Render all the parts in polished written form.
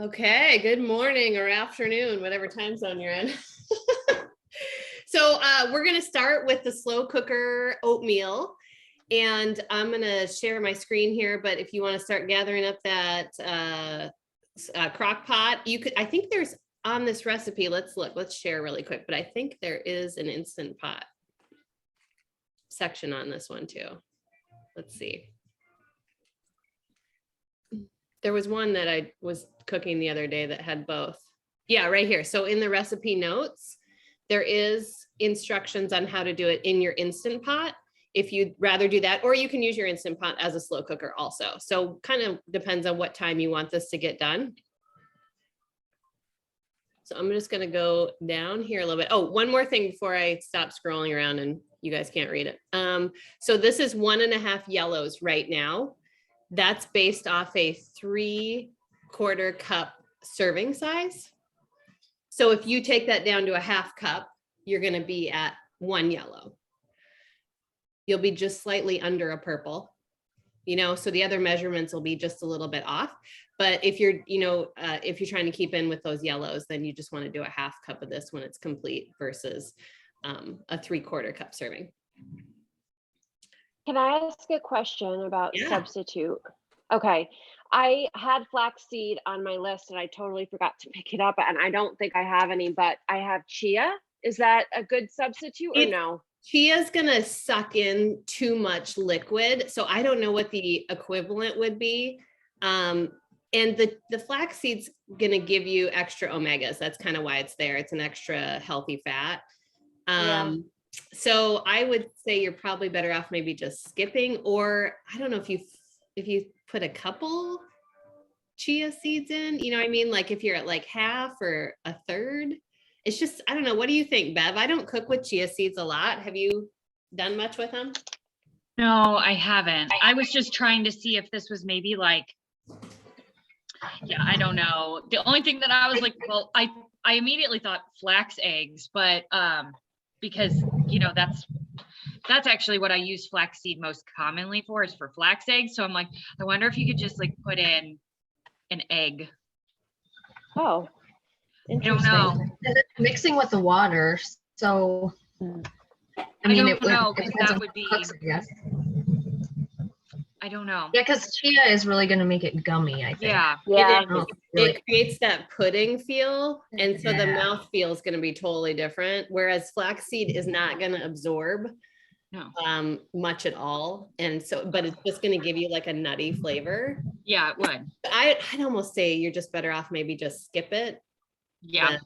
Okay, good morning or afternoon, whatever time zone you're in. So we're going to start with the slow cooker oatmeal. And I'm going to share my screen here, but if you want to start gathering up that crock pot, you could, I think there's on this recipe, let's share really quick, but I think there is an Instant Pot section on this one too. Let's see. There was one that I was cooking the other day that had both. Yeah, right here. So in the recipe notes, there is instructions on how to do it in your Instant Pot if you'd rather do that, or you can use your Instant Pot as a slow cooker also. So kind of depends on what time you want this to get done. So I'm just gonna go down here a little bit. Oh, one more thing before I stop scrolling around and you guys can't read it. So this is 1.5 yellows right now. That's based off a 3/4 cup serving size. So if you take that down to a 1/2 cup, you're going to be at 1 yellow. You'll be just slightly under a purple, so the other measurements will be just a little bit off. But if you're, if you're trying to keep in with those yellows, then you just want to do a 1/2 cup of this when it's complete versus a 3/4 cup serving. Can I ask a question about substitute? Okay. I had flaxseed on my list and I totally forgot to pick it up, and I don't think I have any, but I have chia. Is that a good substitute or no? Chia is going to suck in too much liquid. So I don't know what the equivalent would be. And the flaxseed's going to give you extra omegas. That's kind of why it's there. It's an extra healthy fat. So I would say you're probably better off maybe just skipping, or I don't know if you put a couple chia seeds in, what I mean? Like if you're at like 1/2 or 1/3, it's just, I don't know. What do you think, Bev? I don't cook with chia seeds a lot. Have you done much with them? No, I haven't. I was just trying to see if this was maybe like, I don't know. The only thing that I was like, well, I immediately thought flax eggs, but because that's actually what I use flaxseed most commonly for, is for flax eggs. So I'm like, I wonder if you could just like put in an egg. Oh, I don't know. Mixing with the water. So I mean, it that would be. Cooks, I guess. I don't know. Yeah, because chia is really going to make it gummy, I think. Yeah. It creates that pudding feel. And so the mouth feel is going to be totally different. Whereas flaxseed is not going to absorb much at all. And so, but it's just going to give you like a nutty flavor. Yeah, it would. I'd almost say you're just better off maybe just skip it. Yeah.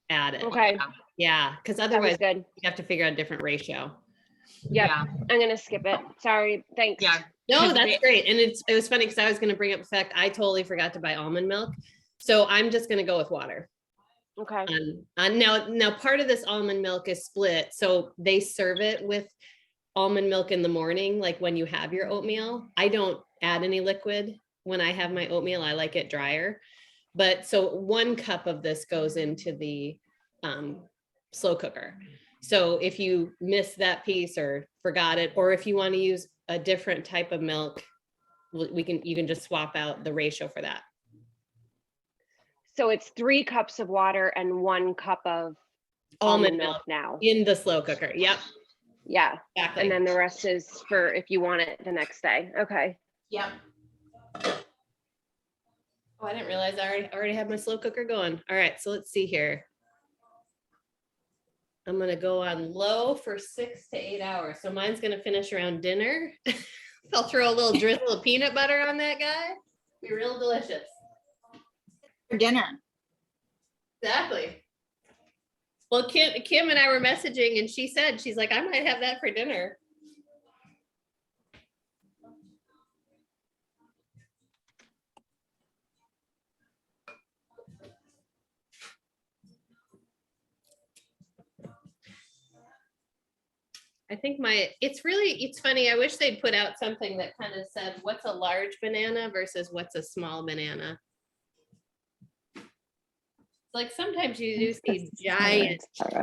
Add it. Okay. Yeah. Because otherwise good. you have to figure out a different ratio. Yeah. I'm going to skip it. Sorry. Thanks. Yeah. No, that's great. And it was funny because I was going to bring up the fact I totally forgot to buy almond milk. So I'm just going to go with water. Okay. Now part of this almond milk is split. So they serve it with almond milk in the morning, like when you have your oatmeal. I don't add any liquid when I have my oatmeal. I like it drier. But so 1 cup of this goes into the slow cooker. So if you missed that piece or forgot it, or if you want to use a different type of milk, you can just swap out the ratio for that. So it's 3 cups of water and 1 cup of almond milk now in the slow cooker. Yep. Yeah. Exactly. And then the rest is for if you want it the next day. Okay. Yep. Oh, I didn't realize I already have my slow cooker going. All right, so let's see here. I'm going to go on low for 6 to 8 hours. So mine's going to finish around dinner. I'll throw a little drizzle of peanut butter on that guy. Be real delicious. For dinner. Exactly. Well, Kim and I were messaging and she's like, I might have that for dinner. I think it's funny. I wish they'd put out something that kind of said, what's a large banana versus what's a small banana? Like sometimes you do see giant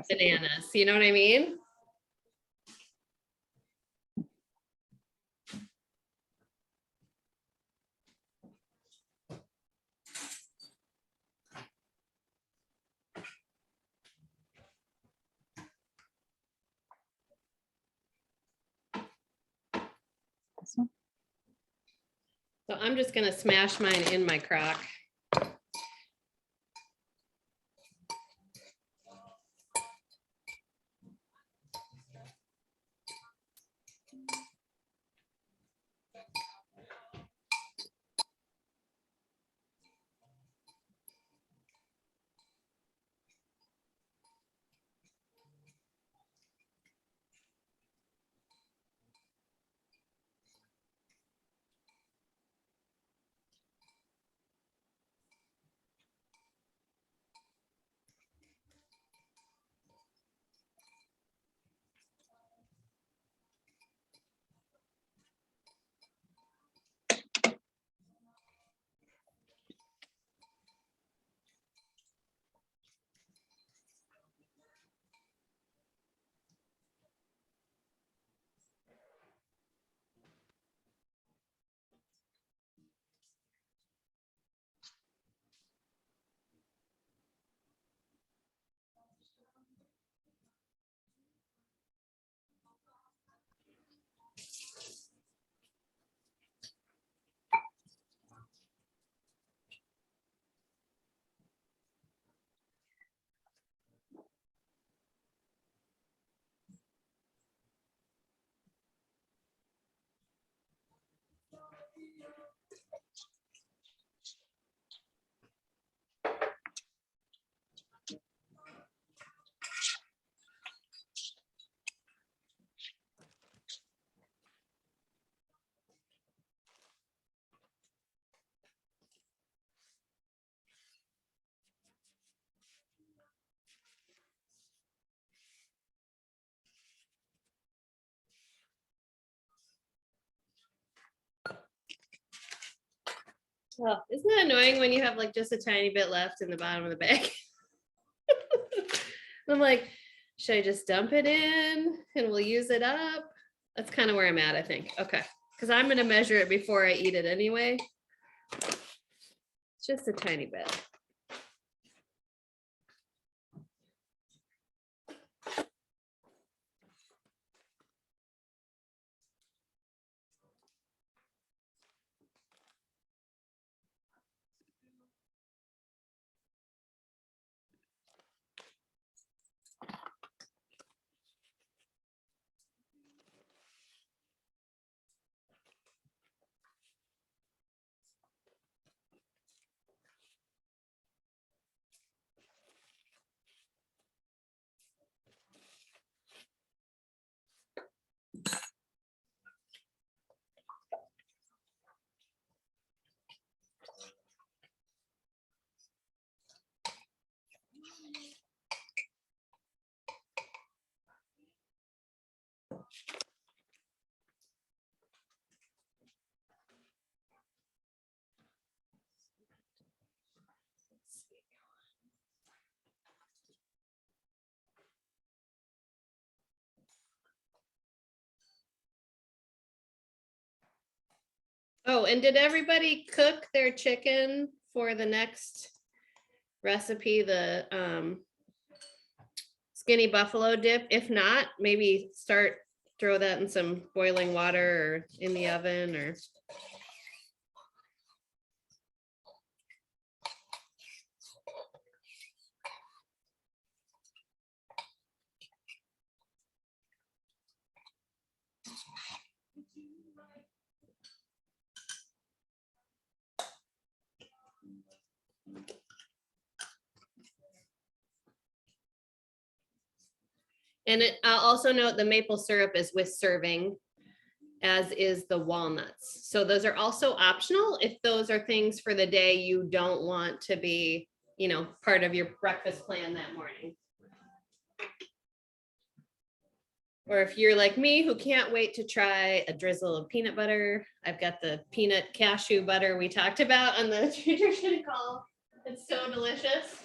bananas, you know what I mean? This one? So I'm just gonna smash mine in my crock. Oh, isn't that annoying when you have like just a tiny bit left in the bottom of the bag? I'm like, should I just dump it in and we'll use it up? That's kind of where I'm at, I think. Okay, because I'm going to measure it before I eat it anyway. It's just a tiny bit. Oh, and did everybody cook their chicken for the next recipe, the skinny buffalo dip? If not, maybe throw that in some boiling water or in the oven or. And I'll also note the maple syrup is with serving, as is the walnuts. So those are also optional if those are things for the day you don't want to be, part of your breakfast plan that morning. Or if you're like me who can't wait to try a drizzle of peanut butter, I've got the peanut cashew butter we talked about on the nutrition call. It's so delicious.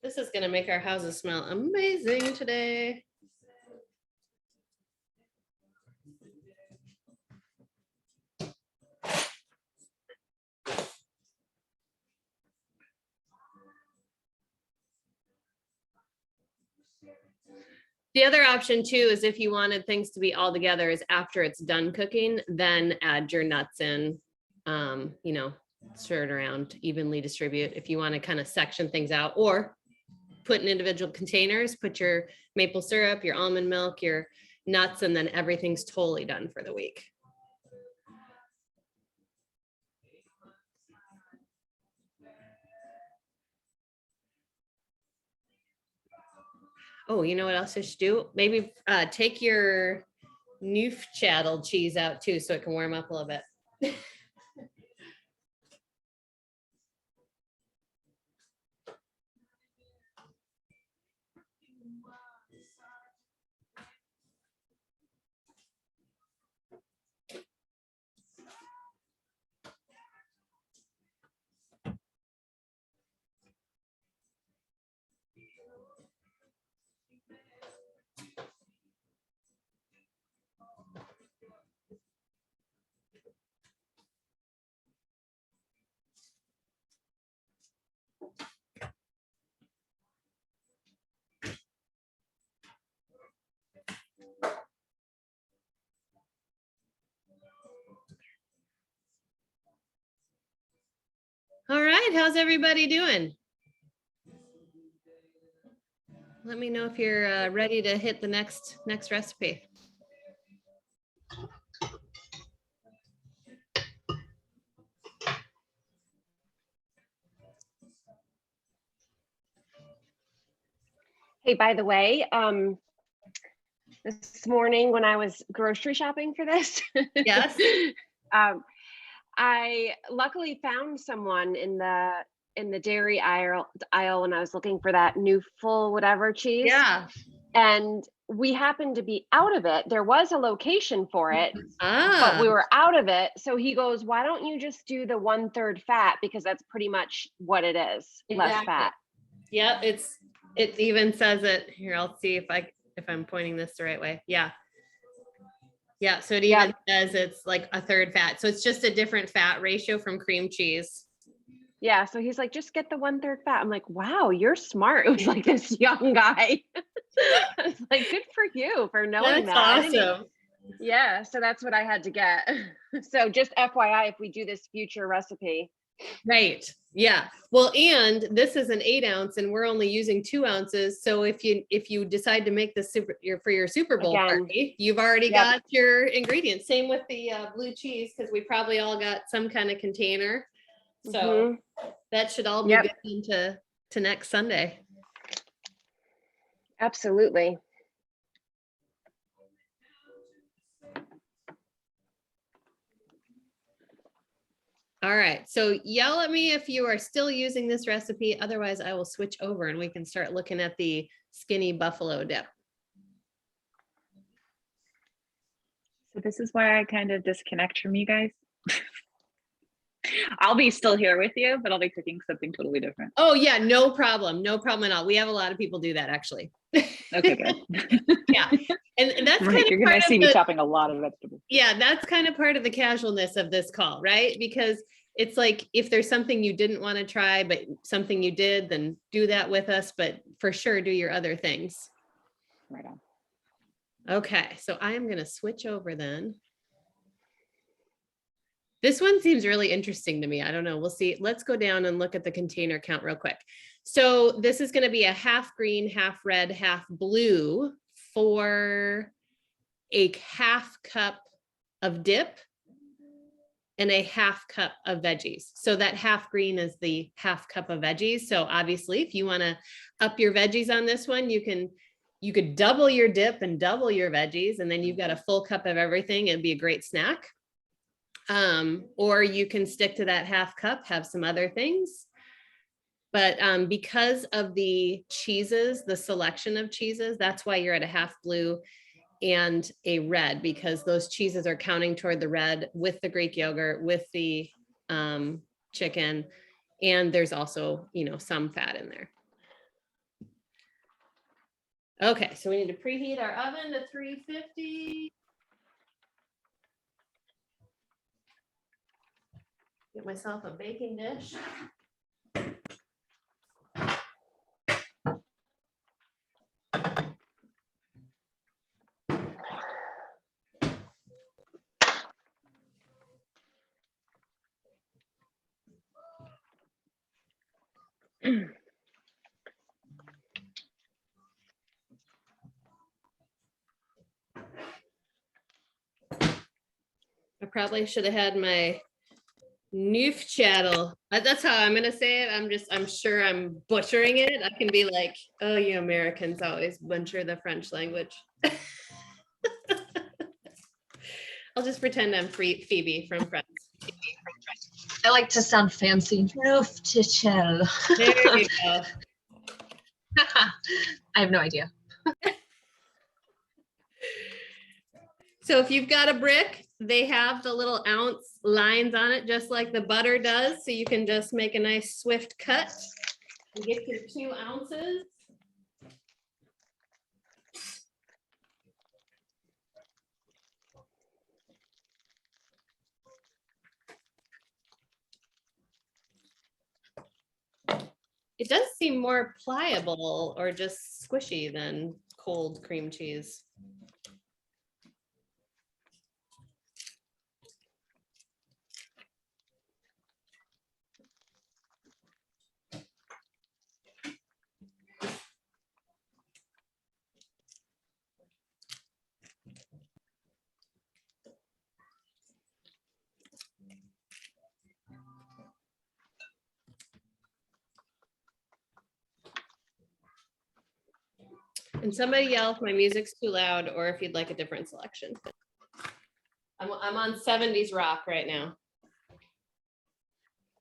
This is gonna make our houses smell amazing today. The other option too is if you wanted things to be all together is after it's done cooking, then add your nuts in, you know, stir it around, evenly distribute. If you want to kind of section things out or put in individual containers, put your maple syrup, your almond milk, your nuts, and then everything's totally done for the week. Oh, you know what else I should do? Maybe take your Neufchâtel cheese out too, so it can warm up a little bit. All right, how's everybody doing? Let me know if you're ready to hit the next recipe. Hey, by the way, this morning when I was grocery shopping for this, Yes. I luckily found someone in the dairy aisle when I was looking for that new full whatever cheese. Yeah. And we happened to be out of it. There was a location for it, but we Ah, were out of it. So he goes, why don't you just do the 1/3 fat? Because that's pretty much what it is, less exactly. fat. Yeah, it even says it here. I'll see if I'm pointing this the right way. Yeah. Yeah, so it even says it's like 1/3 fat. So it's just a different fat ratio from cream cheese. Yeah, so he's like, just get the 1/3 fat. I'm like, wow, you're smart. It was like this young guy. I was like, good for you for knowing That's that. awesome. Yeah, so that's what I had to get. So just FYI, if we do this future recipe. Right. Yeah. Well, and this is an 8 ounce and we're only using 2 ounces. So if you decide to make this for your Super Bowl party, you've already got your ingredients. Same with the blue cheese, because we probably all got some kind of container. So that should all be good into next Sunday. Absolutely. All right, so yell at me if you are still using this recipe. Otherwise, I will switch over and we can start looking at the skinny buffalo dip. So this is why I kind of disconnect from you guys. I'll be still here with you, but I'll be cooking something totally different. Oh yeah, no problem. No problem at all. We have a lot of people do that actually. Okay, good. Yeah. And that's right, kind of you're gonna see me chopping a lot of vegetables. Yeah, that's kind of part of the casualness of this call, right? Because it's like, if there's something you didn't want to try, but something you did, then do that with us, but for sure do your other things. Right on. Okay, so I am going to switch over then. This one seems really interesting to me. I don't know. We'll see. Let's go down and look at the container count real quick. So this is going to be a half green, half red, half blue for a half cup of dip. and a half cup of veggies. So that half green is the half cup of veggies. So obviously if you want to up your veggies on this one, you could double your dip and double your veggies, and then you've got a full cup of everything. It'd be a great snack. Or you can stick to that half cup, have some other things. But because of the cheeses, the selection of cheeses, that's why you're at a half blue and a red, because those cheeses are counting toward the red with the Greek yogurt, with the chicken, and there's also, you know, some fat in there. Okay, so we need to preheat our oven to 350. Get myself a baking dish. I probably should have had my Neufchâtel. That's how I'm gonna say it. I'm sure I'm butchering it. I can be like, oh, you Americans always butcher the French language. I'll just pretend I'm Phoebe from Friends. I like to sound fancy. Neufchâtel. There you go. I have no idea. So if you've got a brick, they have the little ounce lines on it, just like the butter does. So you can just make a nice swift cut and get your 2 ounces. It does seem more pliable or just squishy than cold cream cheese. And somebody yell if my music's too loud or if you'd like a different selection. I'm on 70s rock right now.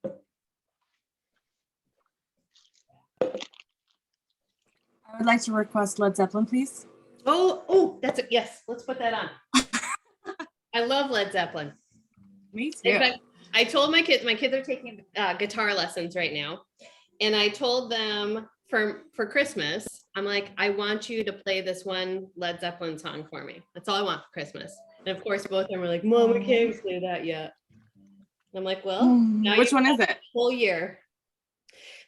I would like to request Led Zeppelin, please. Oh, that's it. Yes, let's put that on. I love Led Zeppelin. Me too. In fact, I told my kids are taking guitar lessons right now. And I told them for Christmas, I'm like, I want you to play this one Led Zeppelin song for me. That's all I want for Christmas. And of course, both of them were like, Mom, I can't play that yet. And I'm like, well, which one is it? Whole year.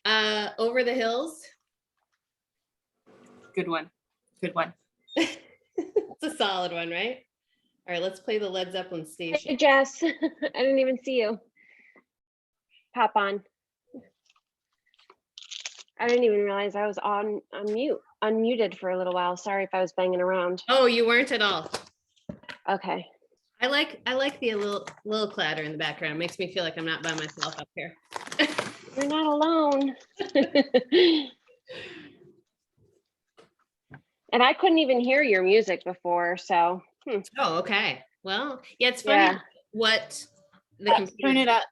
Over the Hills. Good one. Good one. It's a solid one, right? All right, let's play the Led Zeppelin Hey, station. Jess, I didn't even see you. Pop on. I didn't even realize I was on mute, unmuted for a little while. Sorry if I was banging around. Oh, you weren't at all. Okay. I like the little clatter in the background. It makes me feel like I'm not by myself up here. You're not alone. And I couldn't even hear your music before, so. Oh, okay. Well, yeah, it's funny what the computer. Turn it up.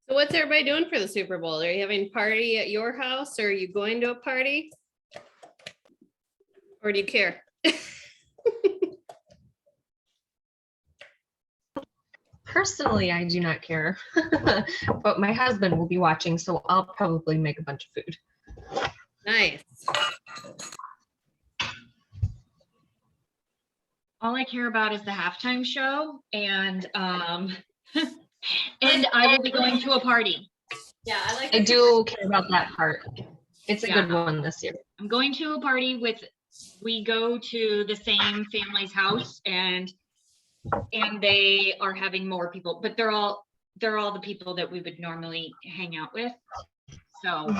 So what's everybody doing for the Super Bowl? Are you having a party at your house, or are you going to a party? Or do you care? Personally, I do not care, but my husband will be watching, so I'll probably make a bunch of food. Nice. All I care about is the halftime show, and and I will be going to a party. Yeah, I do care about that part. It's a Yeah. good one this year. I'm going to a party with, we go to the same family's house, and they are having more people, but they're all the people that we would normally hang out with. So,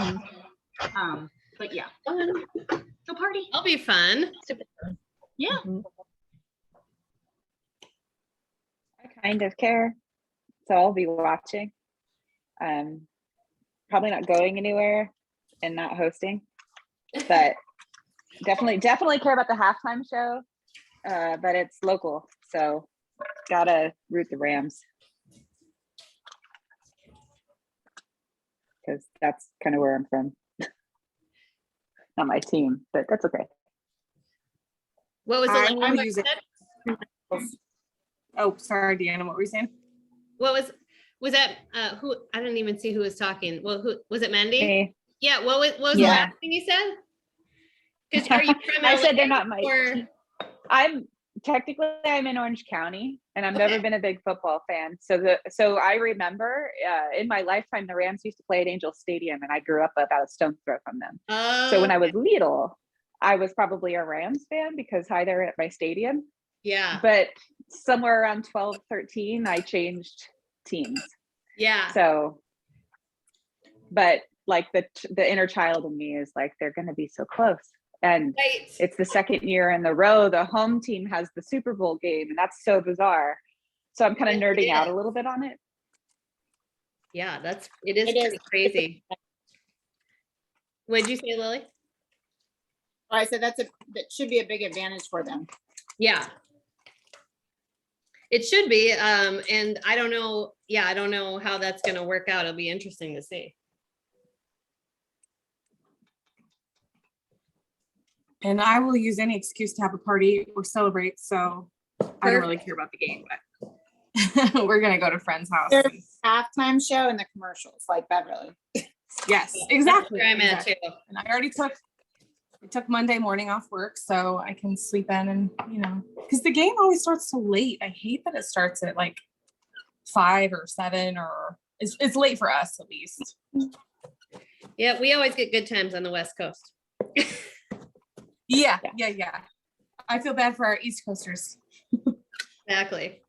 but yeah, so party. That'll be fun. Super fun. Yeah. Mhm. I kind of care, so I'll be watching. Probably not going anywhere and not hosting, but definitely care about the halftime show. But it's local, so gotta root the Rams because that's kind of where I'm from. Not my team, but that's okay. What was I the will language use it. said? Oh, sorry, Deanna, what were you saying? What was that? Who? I didn't even see who was talking. Well, who was it? Mandy? Me. Yeah. What was the Yeah. last thing you said? Because are you from I LA said they're not my or- I'm in Orange County, and I've Okay. never been a big football fan. So I remember in my lifetime the Rams used to play at Angel Stadium, and I grew up about a stone's throw from them. So when I was little, I was probably a Rams fan because hi, they're at my stadium. yeah, But somewhere around 12, 13, I changed teams. yeah, So, but like the inner child in me is like, they're going to be so close. And right. it's the second year in a row the home team has the Super Bowl game, and that's so bizarre. So I'm kind of Yes, nerding it out is. a little bit on it. Yeah, it is It is. pretty crazy. What'd you say, Lily? I said that should be a big advantage for them. Yeah. It should be. And I don't know. Yeah, I don't know how that's going to work out. It'll be interesting to see. And I will use any excuse to have a party or celebrate. So I don't really care about the game, but we're gonna go to friend's house. There's halftime show and the commercials, like Beverly. Yes, exactly. That's where I'm at exactly. too. And I already took Monday morning off work, so I can sleep in and because the game always starts so late. I hate that it starts at like 5 or 7 or it's late for us at least. Yeah, we always get good times on the West Coast. Yeah. I feel bad for our East Coasters. Exactly.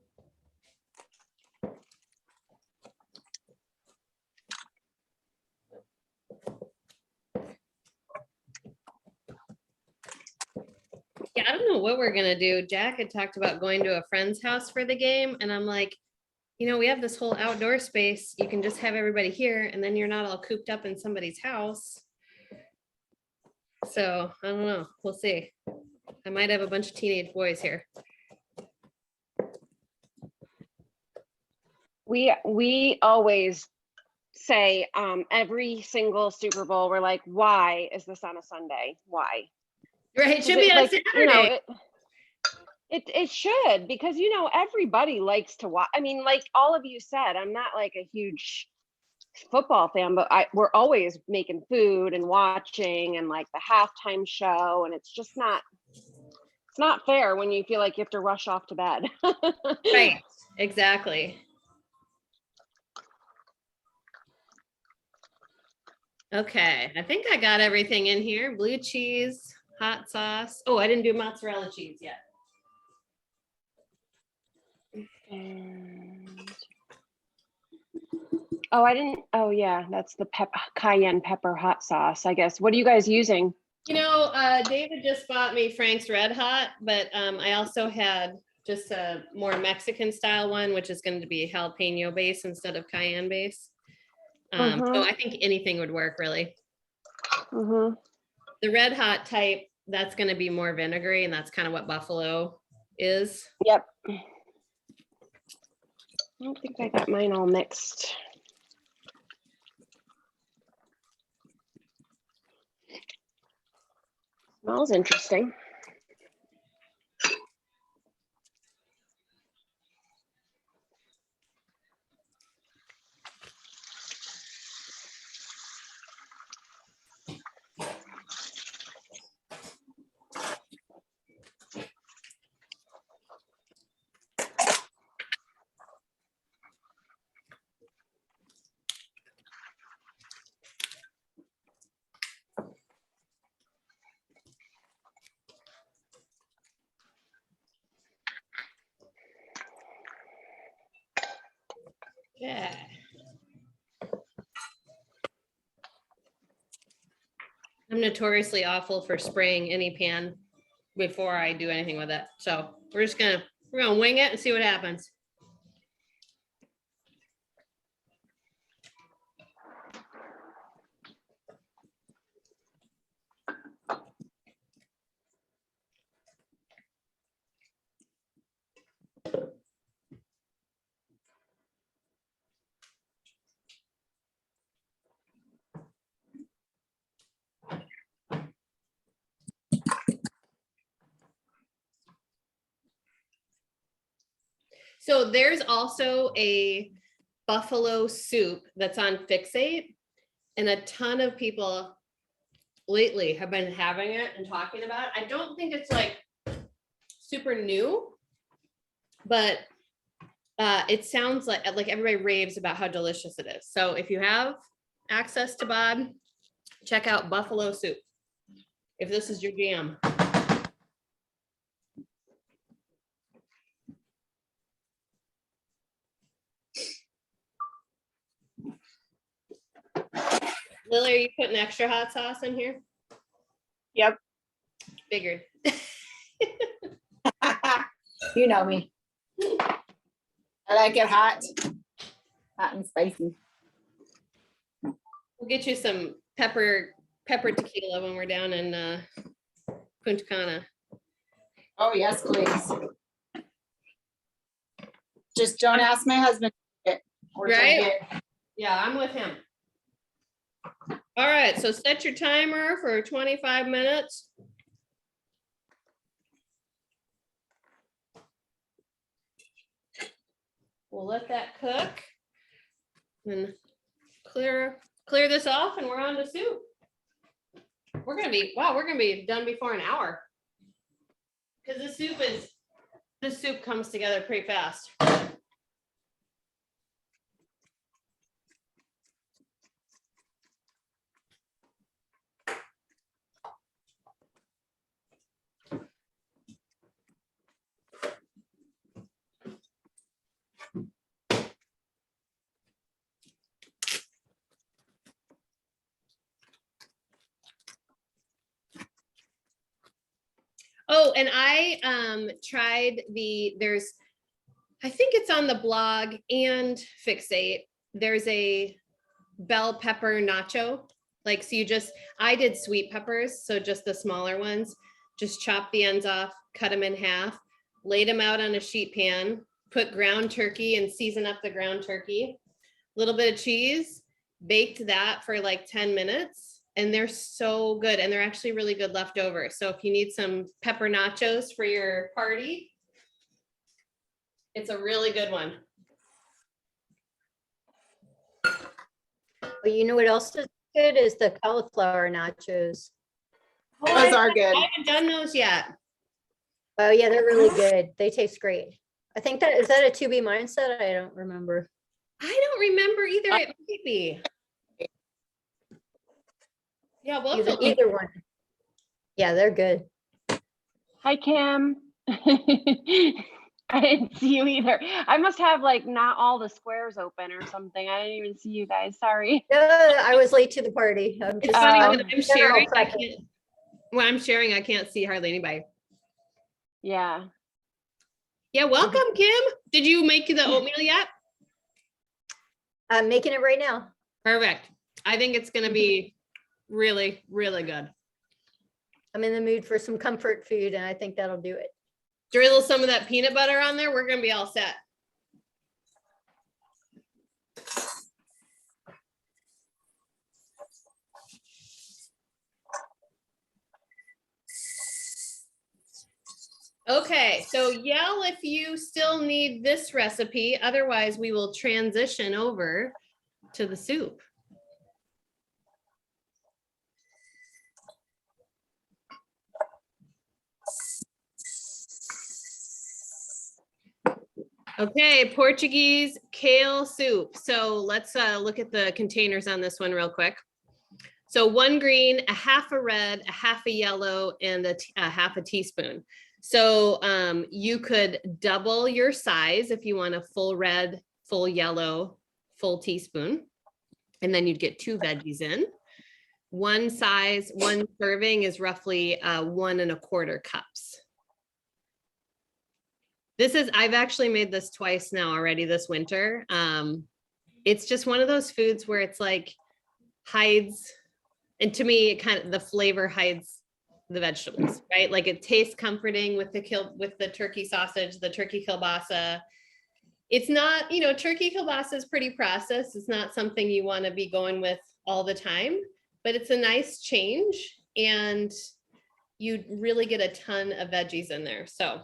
Yeah, I don't know what we're gonna do. Jack had talked about going to a friend's house for the game, and I'm like, we have this whole outdoor space. You can just have everybody here, and then you're not all cooped up in somebody's house. So I don't know. We'll see. I might have a bunch of teenage boys here. We always say every single Super Bowl, we're like, why is this on a Sunday? Why? Right, it should be on Saturday. It should, because everybody likes to watch. I mean, like all of you said, I'm not like a huge football fan, but we're always making food and watching and like the halftime show, and it's not fair when you feel like you have to rush off to bed. Right, exactly. Okay, I think I got everything in here. Blue cheese, hot sauce. Oh, I didn't do mozzarella cheese yet. Oh, I didn't. Oh, yeah, that's the cayenne pepper hot sauce, I guess. What are you guys using? You know, David just bought me Frank's Red Hot, but I also had just a more Mexican style one, which is going to be jalapeno base instead of cayenne base. So I think anything would work really. The Red Hot type, that's going to be more vinegary, and that's kind of what buffalo is. Yep. I don't think I got mine all mixed. Smells interesting. Yeah. I'm notoriously awful for spraying any pan before I do anything with it. So we're gonna wing it and see what happens. So there's also a buffalo soup that's on Fixate, and a ton of people lately have been having it and talking about it. I don't think it's like super new, but it sounds like everybody raves about how delicious it is. So if you have access to Bob, check out buffalo soup if this is your jam. Lily, are you putting extra hot sauce in here? Yep. Figured. You know me, I like it hot. hot and spicy. We'll get you some pepper tequila when we're down in Punta Cana. Oh, yes, please. Just don't ask my husband. We're gonna Right? get- Yeah, I'm with him. All right, so set your timer for 25 minutes. We'll let that cook. And clear this off, and we're on to soup. We're gonna be done before an hour. Because this soup comes together pretty fast. Oh, and I tried I think it's on the blog and Fixate. There's a bell pepper nacho. Like, so I did sweet peppers, so just the smaller ones. Just chop the ends off, cut them in half, laid them out on a sheet pan, put ground turkey and season up the ground turkey, a little bit of cheese, baked that for like 10 minutes. And they're so good, and they're actually really good leftovers. So if you need some pepper nachos for your party, it's a really good one. Well, you know what else is good is the cauliflower nachos. Those are good. I haven't done those yet. Oh yeah, they're really good. They taste great. I think is that a 2B mindset? I don't remember. I don't remember either. It might be. Yeah, well, Either one. Yeah, they're good. Hi, Kim. I didn't see you either. I must have like not all the squares open or something. I didn't even see you guys. Sorry. I was late to the party. I'm It's just funny Oh. when I'm general sharing, prepping. when I'm sharing, I can't see hardly anybody. Yeah. Yeah, welcome, Kim. Did you make the oatmeal yet? I'm making it right now. Perfect. I think it's gonna be really, really good. I'm in the mood for some comfort food, and I think that'll do it. Drizzle some of that peanut butter on there. We're gonna be all set. Okay, so yell if you still need this recipe. Otherwise, we will transition over to the soup. Okay, Portuguese kale soup. So let's look at the containers on this one real quick. So 1 green, a half a red, a half a yellow, and a half a teaspoon. So you could double your size if you want a full red, full yellow, full teaspoon, and then you'd get 2 veggies in. One size, 1 serving is roughly 1 1/4 cups. I've actually made this twice now already this winter. It's just one of those foods where it's like hides, and to me, the flavor hides the vegetables, right? Like it tastes comforting with the turkey sausage, the turkey kielbasa. It's not, turkey kielbasa is pretty processed. It's not something you want to be going with all the time, but it's a nice change, and you really get a ton of veggies in there. So.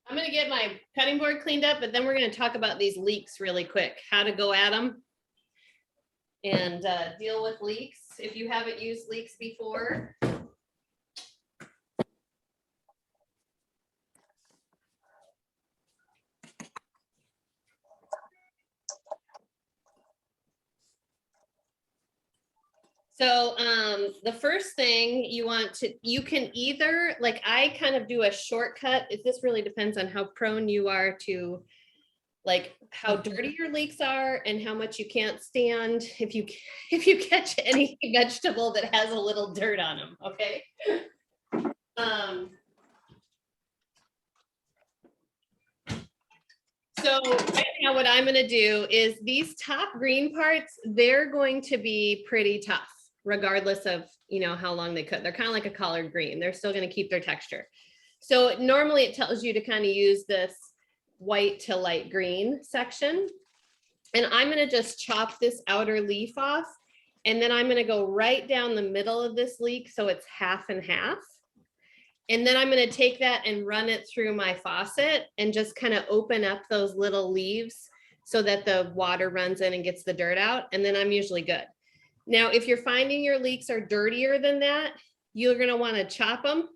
I'm going to get my cutting board cleaned up, but then we're going to talk about these leeks really quick, how to go at them and deal with leeks if you haven't used leeks before. So the first thing you can either, like I kind of do a shortcut. This really depends on how prone you are to like how dirty your leeks are and how much you can't stand if you catch any vegetable that has a little dirt on them, okay? So right now what I'm gonna do is these top green parts, they're going to be pretty tough, regardless of, how long they cook. They're kind of like a collard green. They're still going to keep their texture. So normally it tells you to kind of use this white to light green section. And I'm going to just chop this outer leaf off. And then I'm going to go right down the middle of this leek. So it's half and half. And then I'm going to take that and run it through my faucet and just kind of open up those little leaves so that the water runs in and gets the dirt out. And then I'm usually good. Now, if you're finding your leeks are dirtier than that, you're going to want to chop them,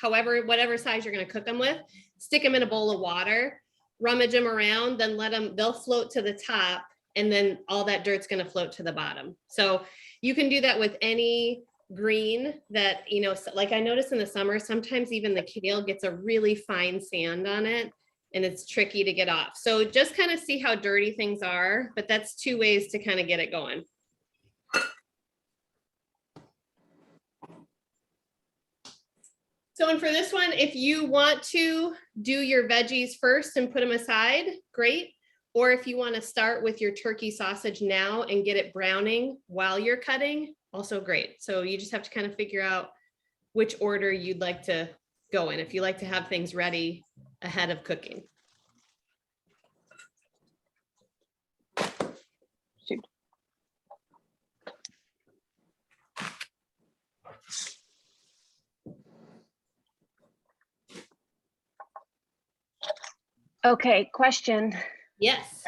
whatever size you're going to cook them with, stick them in a bowl of water, rummage them around, then they'll float to the top, and then all that dirt's going to float to the bottom. So you can do that with any green that, like I notice in the summer, sometimes even the kale gets a really fine sand on it, and it's tricky to get off. So just kind of see how dirty things are, but that's 2 ways to kind of get it going. So, and for this one, if you want to do your veggies first and put them aside, great. Or if you want to start with your turkey sausage now and get it browning while you're cutting, also great. So you just have to kind of figure out which order you'd like to go in, if you like to have things ready ahead of cooking. Shoot. Okay, question. Yes.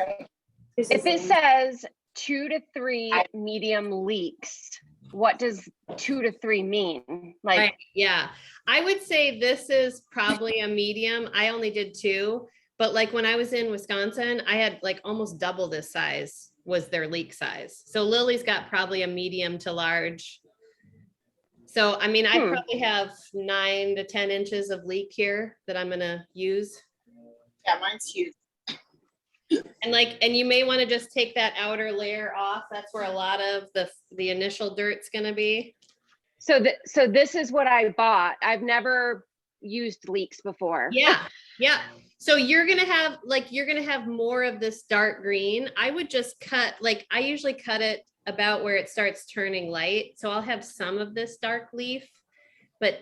If it says 2 to 3 medium leeks, what does 2 to 3 mean? Right. Yeah, I would say this is probably a medium. I only did 2, But like when I was in Wisconsin, I had like almost double this size was their leek size. So Lily's got probably a medium to large. So, I mean, I probably have 9 to 10 inches of leek here that I'm gonna use. Yeah, mine's huge. And you may want to just take that outer layer off. That's where a lot of the initial dirt's gonna be. So this is what I bought. I've never used leeks before. Yeah. Yeah. So you're gonna have more of this dark green. I would just cut, like I usually cut it about where it starts turning light. So I'll have some of this dark leaf, but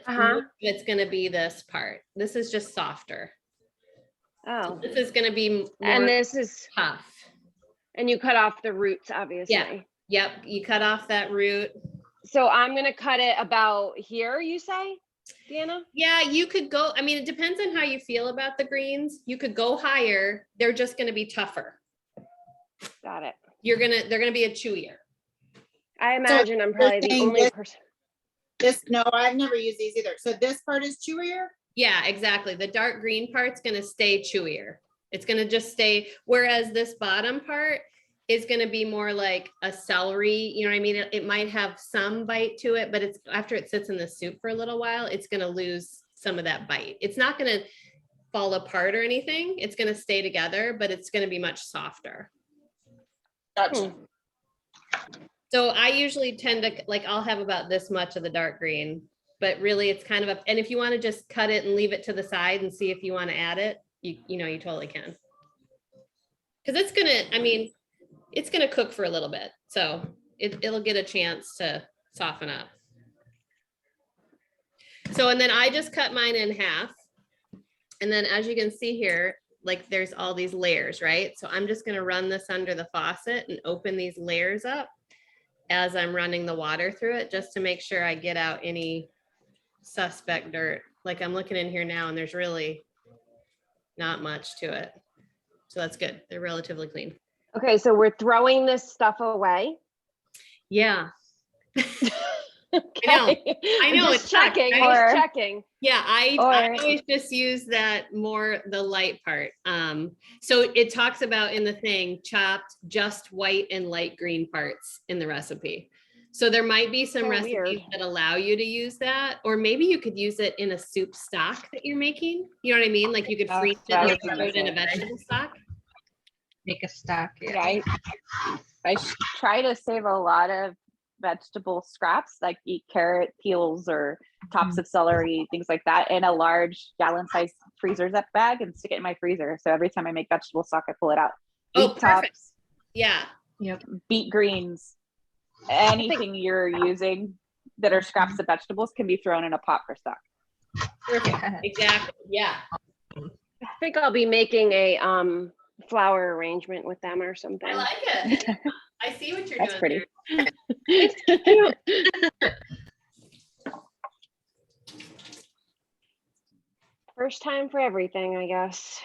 it's gonna be this part. This is just softer. Oh. So this is gonna be more and this is tough. And you cut off the roots, obviously. Yeah. Yep. You cut off that root. So I'm gonna cut it about here, you say, Deanna? Yeah, you could go. I mean, it depends on how you feel about the greens. You could go higher. They're just gonna be tougher. Got it. They're gonna be a chewier. I imagine I'm probably the only person. No, I've never used these either. So this part is chewier? Yeah, exactly. The dark green part's gonna stay chewier. It's gonna just stay, whereas this bottom part is gonna be more like a celery, you know what I mean? It might have some bite to it, but it's after it sits in the soup for a little while, it's gonna lose some of that bite. It's not gonna fall apart or anything. It's gonna stay together, but it's gonna be much softer. Gotcha. So I usually tend to, like, I'll have about this much of the dark green, but really it's kind of up. And if you want to just cut it and leave it to the side and see if you want to add it, you know, you totally can. Because it's gonna, I mean, it's gonna cook for a little bit. So it'll get a chance to soften up. So, and then I just cut mine in half. And then as you can see here, like there's all these layers, right? So I'm just gonna run this under the faucet and open these layers up as I'm running the water through it, just to make sure I get out any suspect dirt. Like I'm looking in here now and there's really not much to it. So that's good. They're relatively clean. Okay, so we're throwing this stuff away. Yeah. Okay. I know. Just checking. Just checking. Yeah, I always just use that more, the light part. So it talks about in the thing, chopped just white and light green parts in the recipe. So there might be some recipes that allow you to use that, or maybe you could use it in a soup stock that you're making. You know what I mean? Like you could freeze it and throw it in a vegetable stock. Make a stock. Yeah, I try to save a lot of vegetable scraps, like eat carrot peels or tops of celery, things like that, in a large gallon-sized freezer zip bag and stick it in my freezer. So every time I make vegetable stock, I pull it out. Oh, perfect. Yeah. Yep. Beet greens, anything you're using that are scraps of vegetables can be thrown in a pot for stock. Perfect. Exactly. Yeah. I think I'll be making a flower arrangement with them or something. I like it. I see what you're That's doing. pretty. First time for everything, I guess.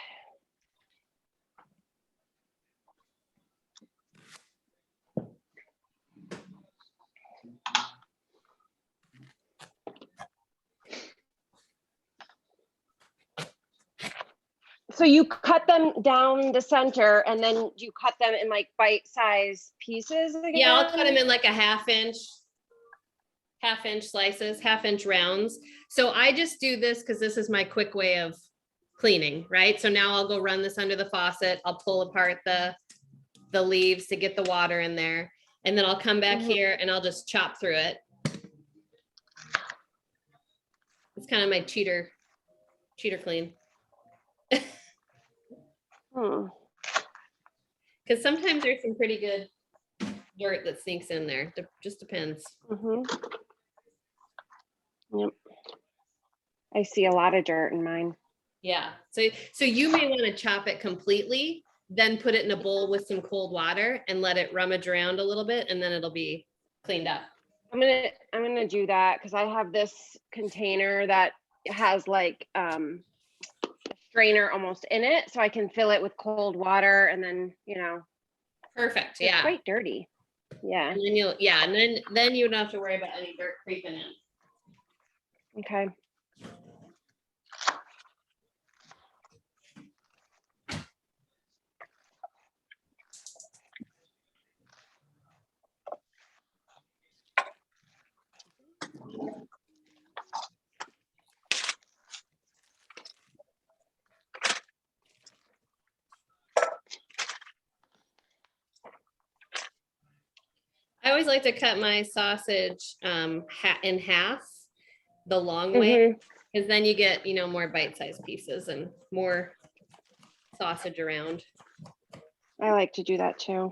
So you cut them down the center and then you cut them in like bite-sized pieces again? Yeah, I'll cut them in like a half inch slices, half-inch rounds. So I just do this because this is my quick way of cleaning, right? So now I'll go run this under the faucet. I'll pull apart the leaves to get the water in there. And then I'll come back here and I'll just chop through it. It's kind of my cheater clean. Because sometimes there's some pretty good dirt that sneaks in there. Just depends. Yep. I see a lot of dirt in mine. Yeah. So you may want to chop it completely, then put it in a bowl with some cold water and let it rummage around a little bit, and then it'll be cleaned up. I'm gonna do that because I have this container that has like a strainer almost in it, so I can fill it with cold water and then, you know. Perfect. It's Yeah. quite dirty. Yeah. And then you don't have to worry about any dirt creeping in. Okay. I always like to cut my sausage in half the long way, because then you get, more bite-sized pieces and more sausage around. I like to do that too.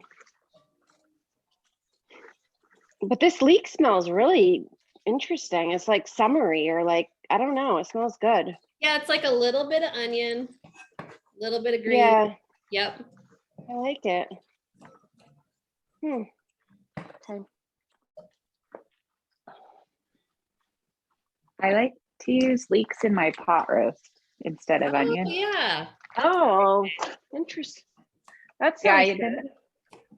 But this leek smells really interesting. It's like summery, or like, I don't know, it smells good. Yeah, it's like a little bit of onion, a little bit of green. Yeah. Yep. I like it. Okay. I like to use leeks in my pot roast instead of onion. Yeah. Oh, interesting. That sounds good.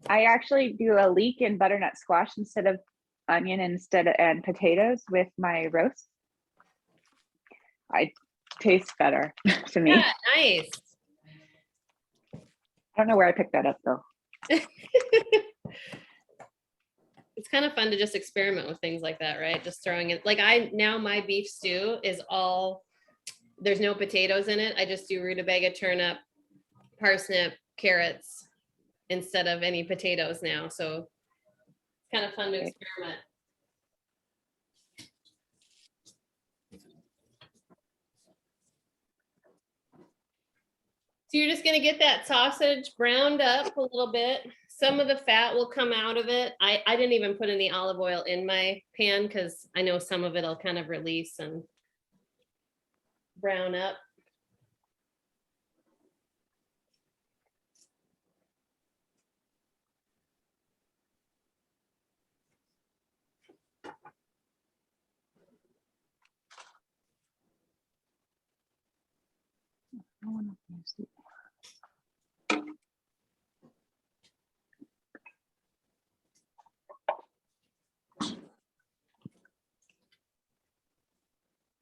I actually do a leek and butternut squash instead of onion and potatoes with my roast. I taste better to me. Yeah, nice. I don't know where I picked that up though. It's kind of fun to just experiment with things like that, right? Just throwing it, like now my beef stew is there's no potatoes in it. I just do rutabaga, turnip, parsnip, carrots instead of any potatoes now. So it's kind of fun to experiment. So you're just going to get that sausage browned up a little bit. Some of the fat will come out of it. I didn't even put any olive oil in my pan because I know some of it'll kind of release and brown up.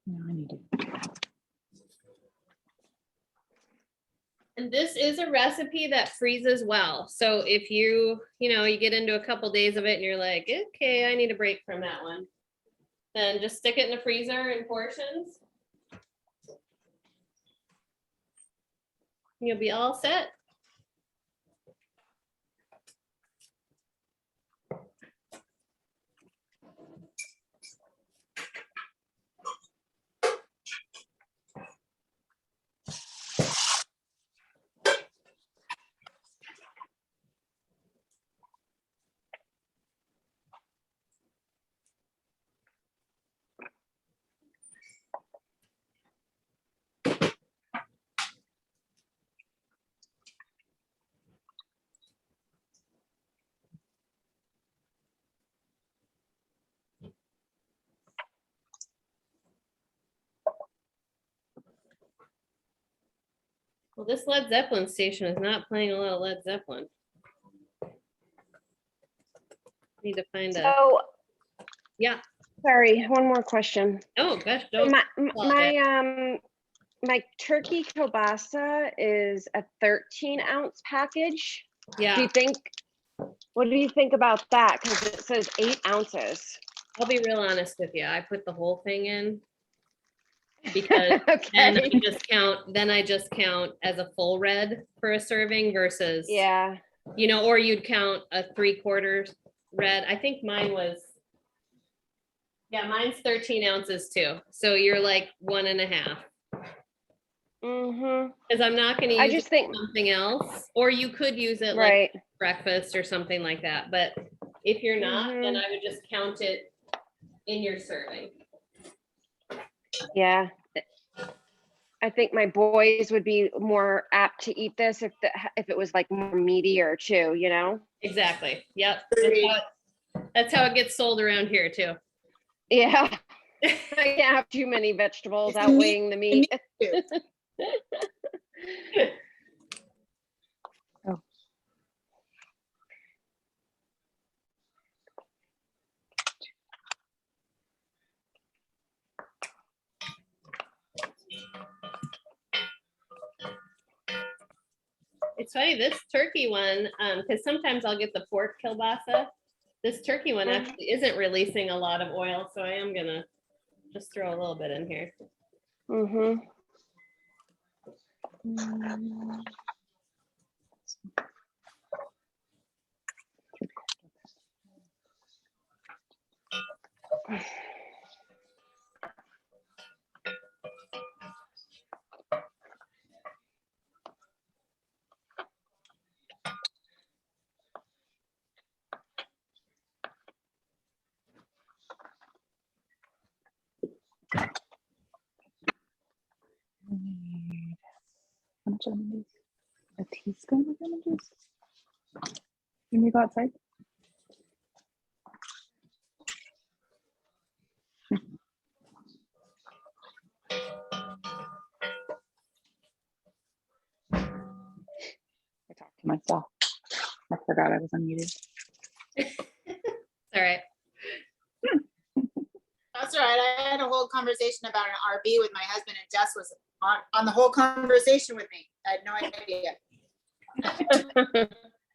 No, I need it. And this is a recipe that freezes well. So if you get into a couple days of it and you're like, okay, I need a break from that one, then just stick it in the freezer in portions. You'll be all set. Well, this Led Zeppelin station is not playing a lot of Led Zeppelin. Need to find yeah. Sorry, one more question. Oh gosh, don't. My turkey kielbasa is a 13-ounce package. Yeah. What do you think about that? Because it says 8 ounces. I'll be real honest with you. I put the whole thing in because then I just count as a full red for a serving versus or you'd count a 3/4 red. I think mine was mine's 13 ounces too. So you're like 1.5. Because I'm not going to use something else, or you could use it like breakfast or something like that. But if you're not, then I would just count it in your serving. Yeah. I think my boys would be more apt to eat this if it was like more meatier too, Exactly. Yep. That's how it gets sold around here too. Yeah. I can't have too many vegetables outweighing the meat. Oh. It's funny, this turkey one, because sometimes I'll get the pork kielbasa. This turkey one actually isn't releasing a lot of oil, so I am gonna just throw a little bit in here. teaspoon of lemon juice when you go outside. I talked to myself. I forgot I was unmuted. All right. That's right. I had a whole conversation about an RB with my husband, and Jess was on the whole conversation with me. I had no idea.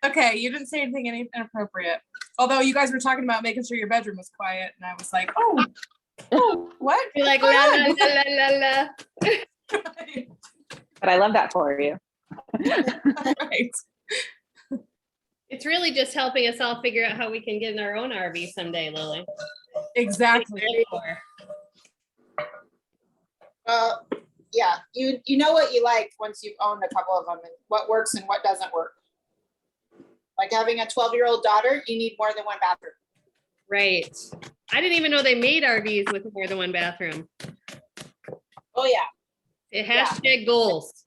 Okay, you didn't say anything inappropriate. Although you guys were talking about making sure your bedroom was quiet, and I was like, oh, what? You're like, la, What's la, going la, la, la, la. on? But I love that for you. Right. It's really just helping us all figure out how we can get in our own RV someday, Lily. Exactly. Well, yeah, you know what you like once you've owned a couple of them, and what works and what doesn't work. Like having a 12-year-old daughter, you need more than one bathroom. Right. I didn't even know they made RVs with more than one bathroom. Oh yeah. Hashtag goals.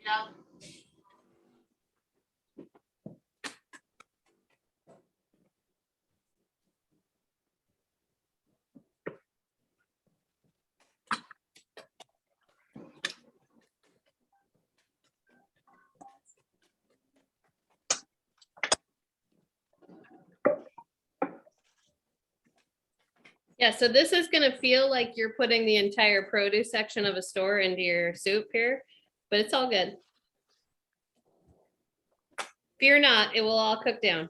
Yeah. Yeah, so this is gonna feel like you're putting the entire produce section of a store into your soup here, but it's all good. Fear not, it will all cook down.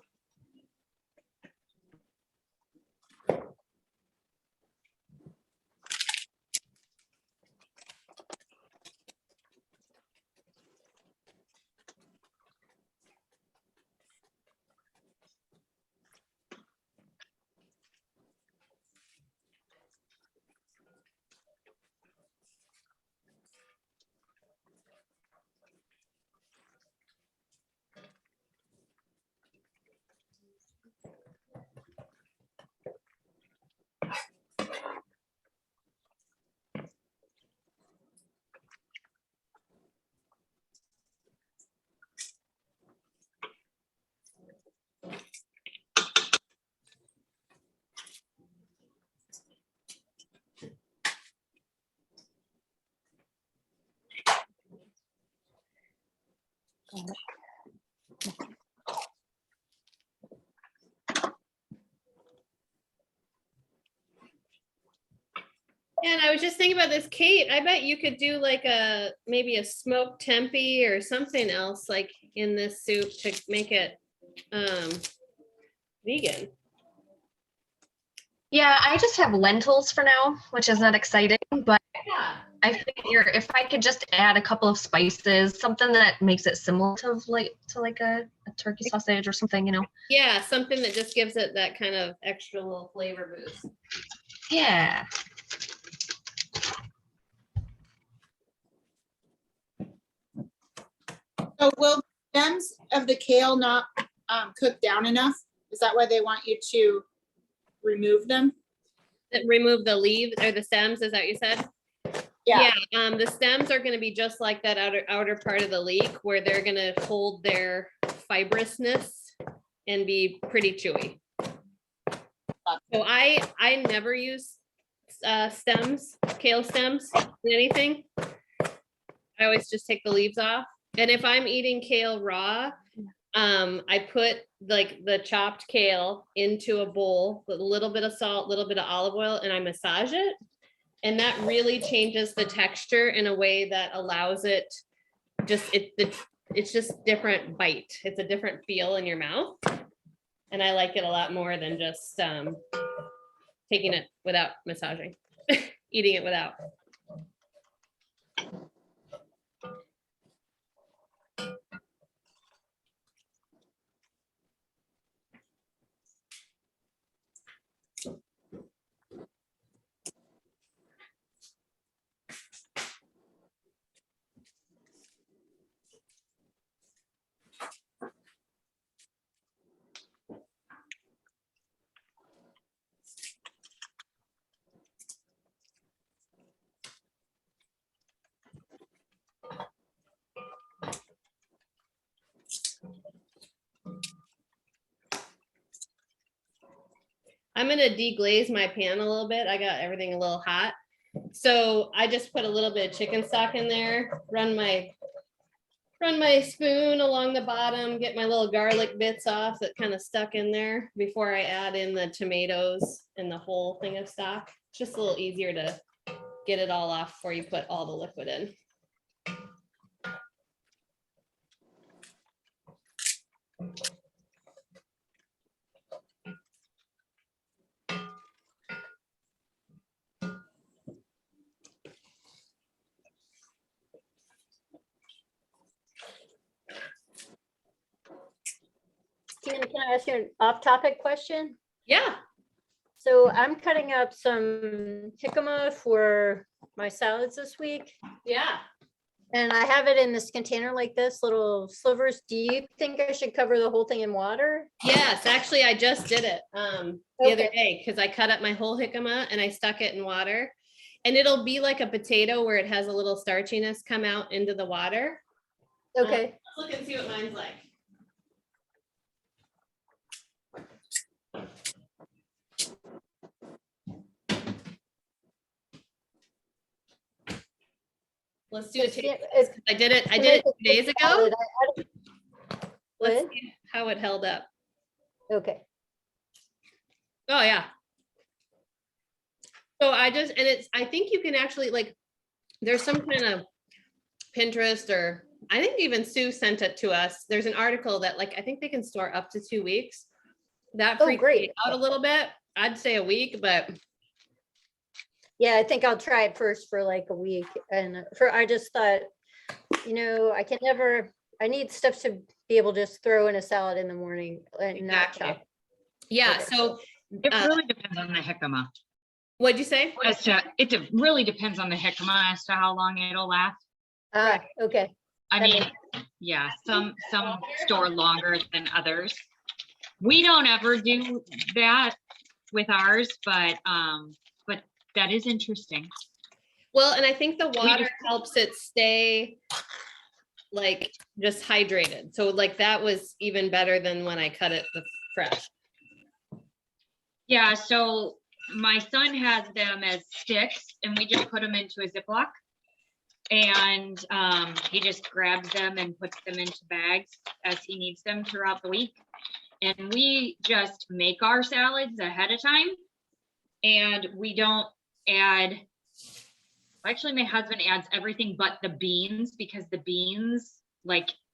And I was just thinking about this, Kate, I bet you could do like maybe a smoked tempeh or something else like in this soup to make it vegan. Yeah, I just have lentils for now, which is not exciting, but I figure if I could just add a couple of spices, something that makes it similar to like a turkey sausage or something, you know. Yeah, something that just gives it that kind of extra little flavor boost. Yeah. So will stems of the kale not cook down enough? Is that why they want you to remove them? Remove the leaves or the stems, is that what you said? Yeah. The stems are gonna be just like that outer part of the leek where they're gonna hold their fibrousness and be pretty chewy. So I never use stems, kale stems in anything. I always just take the leaves off. And if I'm eating kale raw, I put like the chopped kale into a bowl with a little bit of salt, a little bit of olive oil, and I massage it. And that really changes the texture in a way that allows it it's just different bite. It's a different feel in your mouth. And I like it a lot more than just taking it without massaging, eating it without. I'm gonna deglaze my pan a little bit. I got everything a little hot. So I just put a little bit of chicken stock in there, run my spoon along the bottom, get my little garlic bits off that kind of stuck in there before I add in the tomatoes and the whole thing of stock. It's just a little easier to get it all off before you put all the liquid in. Tina, can I ask you an off-topic question? Yeah. So I'm cutting up some jicama for my salads this week. Yeah. And I have it in this container like this, little slivers. Do you think I should cover the whole thing in water? Yes, actually, I just did it the other day because I cut up my whole jicama and I stuck it in water. And it'll be like a potato where it has a little starchiness come out into the water. Okay. Let's look and see what mine's like. Let's do it. I did it 2 days ago. Let's see how it held up. Okay. Oh yeah. So I think you can actually there's some kind of Pinterest, or I think even Sue sent it to us. There's an article that I think they can store up to 2 weeks. That freaked me out a little bit. I'd say a week, but yeah, I think I'll try it first for like a week. And I just thought, I need stuff to be able to just throw in a salad in the morning and not chop. Yeah. Okay. So it really depends on the jicama. What'd you say? It really depends on the jicama as to how long it'll last. Okay. I mean, yeah, some store longer than others. We don't ever do that with ours, but that is interesting. Well, and I think the water helps it stay just hydrated. So that was even better than when I cut it fresh. Yeah, so my son has them as sticks and we just put them into a Ziploc, and he just grabs them and puts them into bags as he needs them throughout the week. And we just make our salads ahead of time, and we don't add, actually my husband adds everything but the beans, because the beans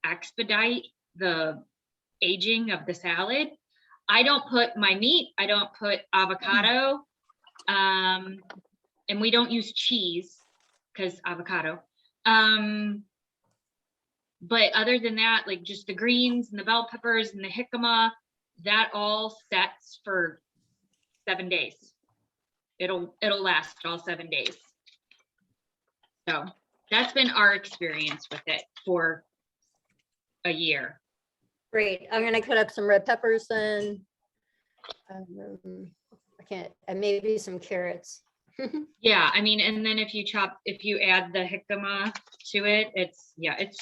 expedite the aging of the salad. I don't put my meat, I don't put avocado, and we don't use cheese because avocado. But other than that, just the greens and the bell peppers and the jicama, that all sets for 7 days. It'll last all 7 days. So that's been our experience with it for a year. Great. I'm gonna cut up some red peppers then. And maybe some carrots. Yeah, I mean, and then if you add the jicama to it, it's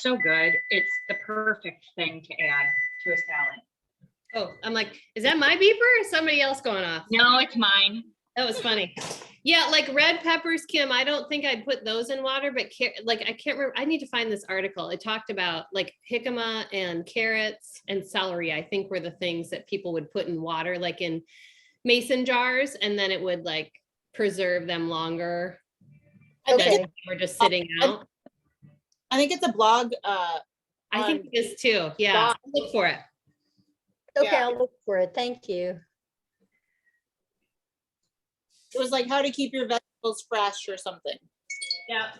so good. It's the perfect thing to add to a salad. Oh, I'm like, is that my beeper or somebody else going off? No, it's mine. That was funny. Yeah, red peppers, Kim, I don't think I'd put those in water, but I can't remember. I need to find this article. It talked about jicama and carrots and celery, I think were the things that people would put in water, in mason jars, and then it would preserve them longer. Okay. We're just sitting out. I think it's a blog. I think it is too. Yeah, look for it. Okay, Yeah. I'll look for it. Thank you. It was how to keep your vegetables fresh or something. Yeah.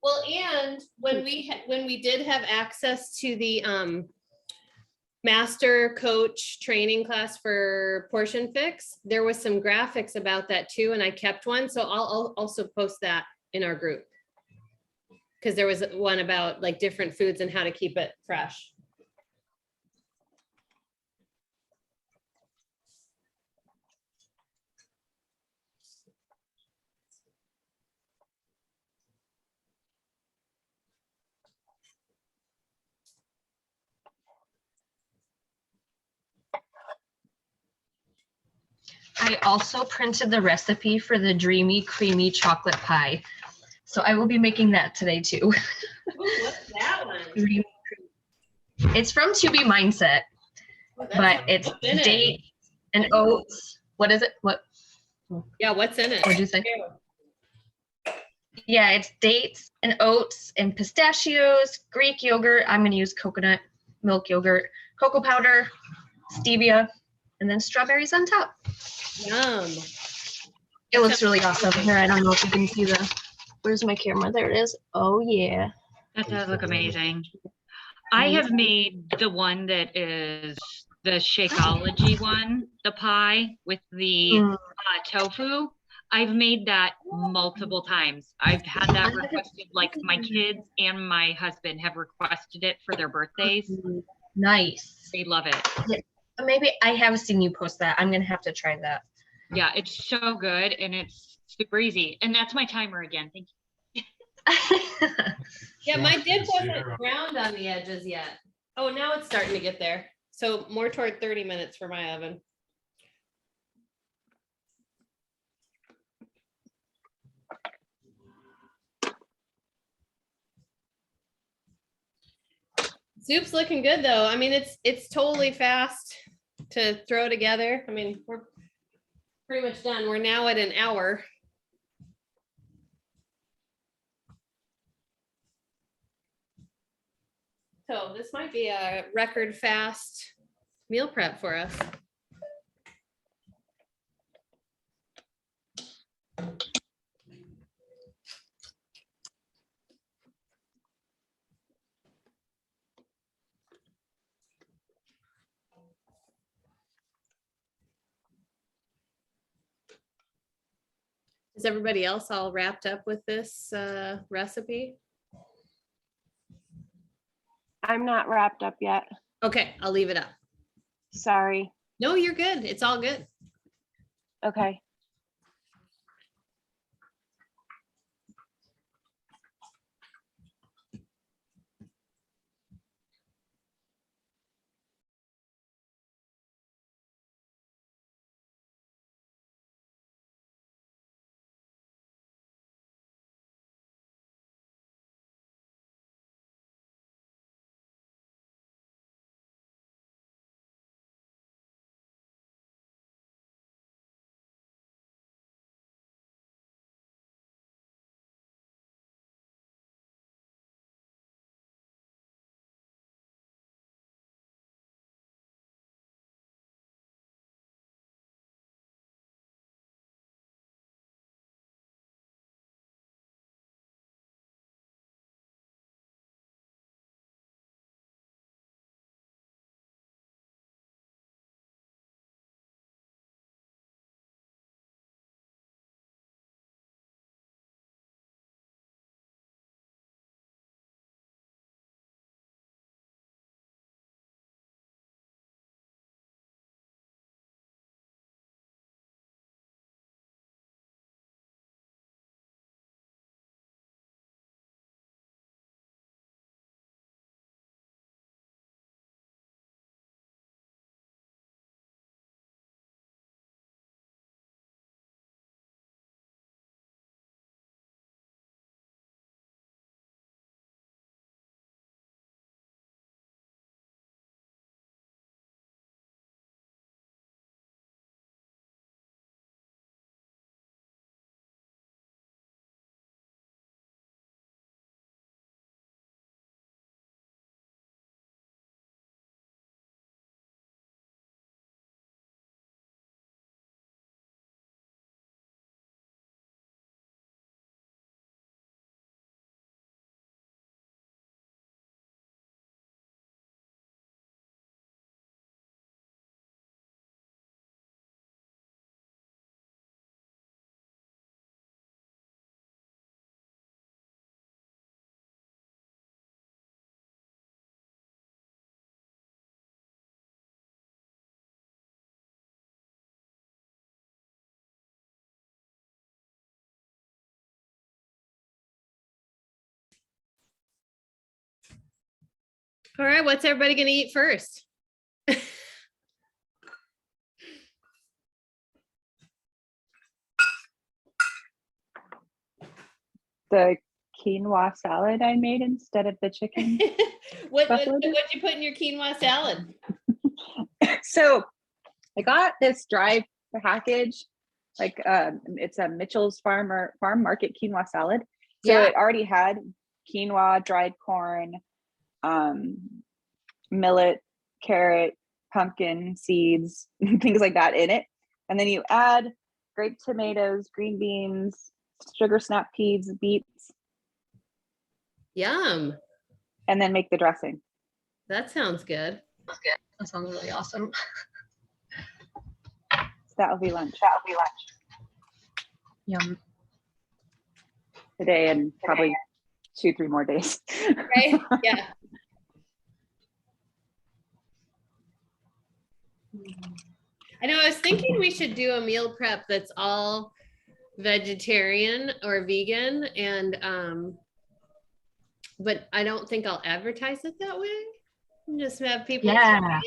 Well, and when we did have access to the master coach training class for Portion Fix, there was some graphics about that too, and I kept one, so I'll also post that in our group, because there was one about different foods and how to keep it fresh. I also printed the recipe for the dreamy, creamy chocolate pie. So I will be making that today too. Ooh, what's that one? Dreamy, creamy. It's from To Be Mindset, Oh, but it's dates and oats. What is it? What? Yeah, what's in it? What'd you say? Yeah, it's dates and oats and pistachios, Greek yogurt. I'm going to use coconut milk yogurt, cocoa powder, stevia, and then strawberries on top. Yum. It looks really awesome. Here, I don't know if you can see where's my camera? There it is. Oh, yeah. That does look amazing. I have made the one that is the Shakeology one, the pie with the tofu. I've made that multiple times. I've had that requested, like my kids and my husband have requested it for their birthdays. Nice. They love it. Yeah, maybe I have seen you post that. I'm going to have to try that. Yeah, it's so good and it's super easy. And that's my timer again. Thank you. Yeah, my dip wasn't browned on the edges yet. Oh, now it's starting to get there. So more toward 30 minutes for my oven. Soup's looking good though. I mean, it's totally fast to throw together. I mean, we're pretty much done. We're now at an hour. So this might be a record fast meal prep for us. Is everybody else all wrapped up with this recipe? I'm not wrapped up yet. Okay, I'll leave it up. Sorry. No, you're good. It's all good. Okay. All right, what's everybody gonna eat first? the quinoa salad I made instead of the chicken. What'd you put in your quinoa salad? So I got this dry package, like it's a Mitchell's farm market quinoa salad. So it already had quinoa, dried corn, millet, carrot, pumpkin seeds, things like that in it. And then you add grape tomatoes, green beans, sugar snap peas, beets. Yum. And then make the dressing. That sounds good. That sounds really awesome. So that'll be lunch. Yum. Today and probably 2-3 more days. Right? Yeah. I know, I was thinking we should do a meal prep that's all vegetarian or vegan, and but I don't think I'll advertise it that way. Just have people Yeah.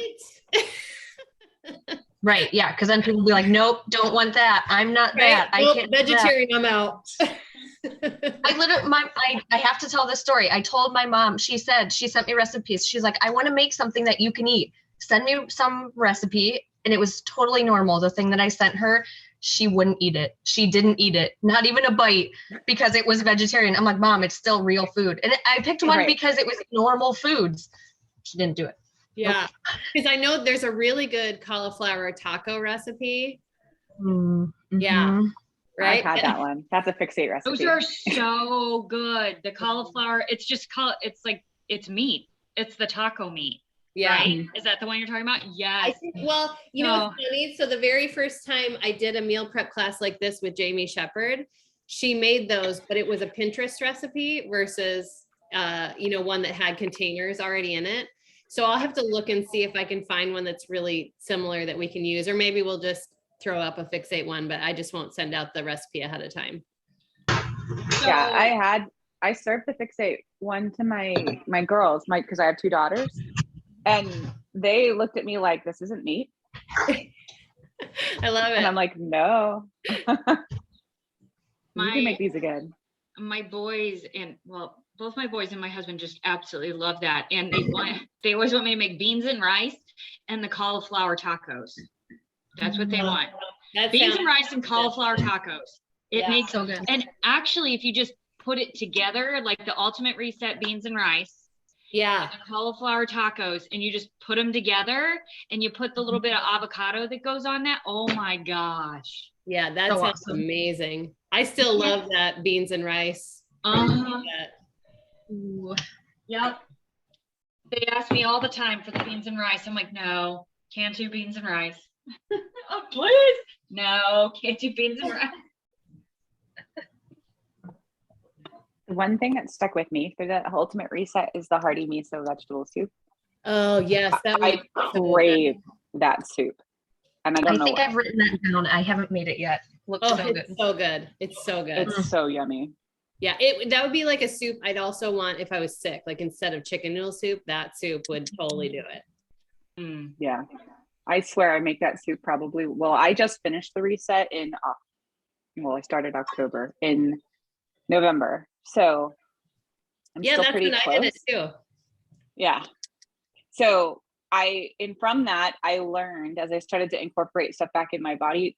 Right. Yeah. Because then people will be like, nope, don't want that. I'm not that. Nope, I can't do that. vegetarian, I'm out. I literally, I have to tell this story. I told my mom, she sent me recipes. She's like, I want to make something that you can eat. Send me some recipe. And it was totally normal. The thing that I sent her, she wouldn't eat it. She didn't eat it, not even a bite, because it was vegetarian. I'm like, Mom, it's still real food. And I picked one because it was normal foods. She didn't do it. Yeah, because I know there's a really good cauliflower taco recipe. Mm-hmm. Yeah. Right. I've had that one. That's a fixate recipe. Those are so good. The cauliflower, it's meat. It's the taco meat. Yeah. Right? Is that the one you're talking about? Yes. Well, you know what's funny? So the very first time I did a meal prep class like this with Jamie Shepherd, she made those, but it was a Pinterest recipe versus, one that had containers already in it. So I'll have to look and see if I can find one that's really similar that we can use, or maybe we'll just throw up a fixate one, but I just won't send out the recipe ahead of time. Yeah, I served the fixate one to my girls, because I have 2 daughters. And they looked at me like, this isn't meat. I love it. And I'm like, no. You can make these again. My boys both my boys and my husband just absolutely love that. And they always want me to make beans and rice and the cauliflower tacos. That's what they want. Beans and rice and cauliflower tacos. It makes so good. And actually, if you just put it together, like the ultimate reset beans and rice, and the cauliflower tacos, and you just put them together and you put the little bit of avocado that goes on that. Oh my gosh. Yeah, that sounds awesome. Amazing. I still love that beans and rice. Yep. They ask me all the time for the beans and rice. I'm like, no, can't do beans and rice. Oh, please. No, can't do beans and rice. One thing that stuck with me for the ultimate reset is the Hearty Miso vegetable soup. Oh yes, I crave that soup, and I think I've written that down. I haven't made it yet. Looks so good. So good. It's so good. It's so yummy. Yeah, that would be like a soup I'd also want if I was sick. Like instead of chicken noodle soup, that soup would totally do it. Yeah, I swear I make that soup probably. Well, I just finished the reset I started October in November. So I'm still that's pretty when close. I did it too. Yeah. So from that, I learned as I started to incorporate stuff back in my body,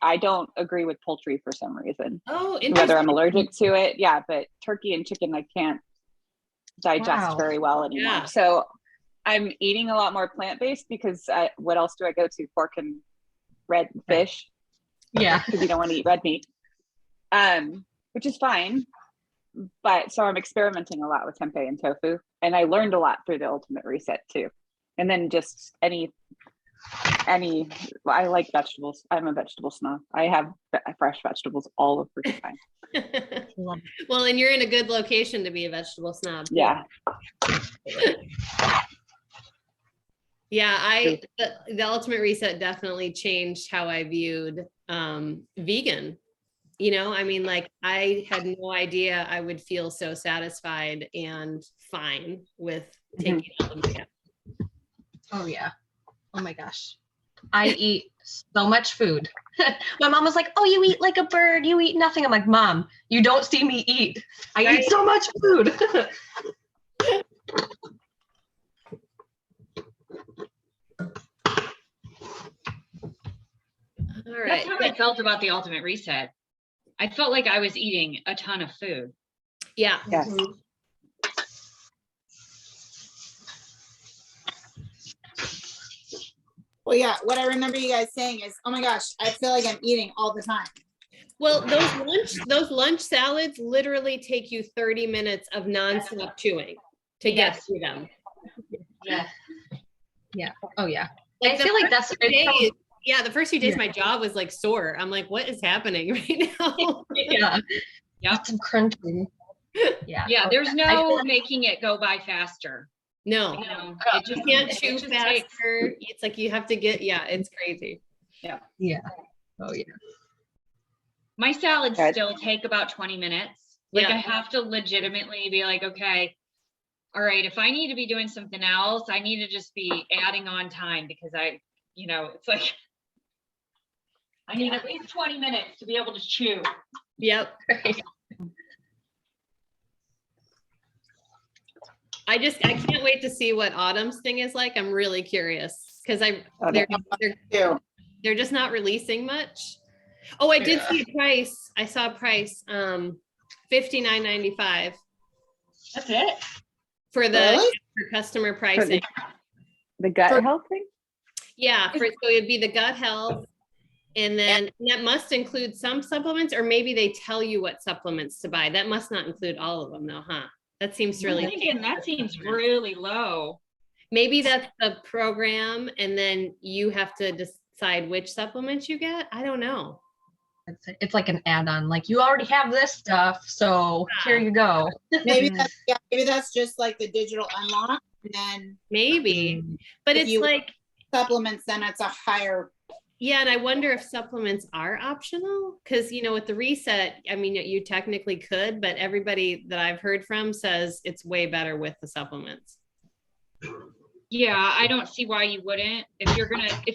I don't agree with poultry for some reason. Oh, interesting. Whether I'm allergic to it. Yeah. But turkey and chicken, I can't digest very well anymore. Yeah. So I'm eating a lot more plant-based because what else do I go to? Pork and red fish. Yeah. Because you don't want to eat red meat. Which is fine. But so I'm experimenting a lot with tempeh and tofu, and I learned a lot through the ultimate reset too. And then just I like vegetables. I'm a vegetable snob. I have fresh vegetables all of the time. Well, and you're in a good location to be a vegetable snob. Yeah. Yeah, the ultimate reset definitely changed how I viewed vegan. I mean, like I had no idea I would feel so satisfied and fine with taking out the meat. Oh yeah. Oh my gosh. I eat so much food. My mom was like, oh, you eat like a bird. You eat nothing. I'm like, Mom, you don't see me eat. I eat so much food. All right. That's how I felt about the Ultimate Reset. I felt like I was eating a ton of food. Yeah. Yes. Well, yeah, what I remember you guys saying is, oh my gosh, I feel like I'm eating all the time. Well, those lunch salads literally take you 30 minutes of nonstop chewing to get Yes. through them. Yeah. Yeah. Oh, yeah. Like I the feel like first that's few days- yeah, the first few days Yeah. my jaw was like sore. I'm like, what is happening right now? yeah. Yep. Some crunching. Yeah. Yeah, there's I no feel like- making it go by faster. No, You know, Oh, it you just can't it chew just takes- faster. It's like you have to get, yeah, it's crazy. Yeah. Oh, yeah. My salads Good. still take about 20 minutes. Like Yeah. I have to legitimately be like, okay, all right, if I need to be doing something else, I need to just be adding on time because it's like I need at least 20 minutes to be able to chew. Yep. I can't wait to see what Autumn's thing is like. I'm really curious because Oh, they're Too. they're just not releasing much. Oh, I did see a price. I saw a price, $59.95 That's it. for the Really? for customer For pricing. the gut For- health thing? Yeah, so it'd be the gut health. And then that must include some supplements, or maybe they tell you what supplements to buy. That must not include all of them though, huh? That seems really. I'm thinking that seems really low. Maybe that's the program and then you have to decide which supplements you get. I don't know. It's like an add-on. Like you already have this stuff, so here you go. Maybe that's just like the digital unlock, and then Maybe, but If it's you- like, supplements, then it's a higher. yeah, and I wonder if supplements are optional because, with the reset, I mean, you technically could, but everybody that I've heard from says it's way better with the supplements. Yeah, I don't see why you wouldn't. If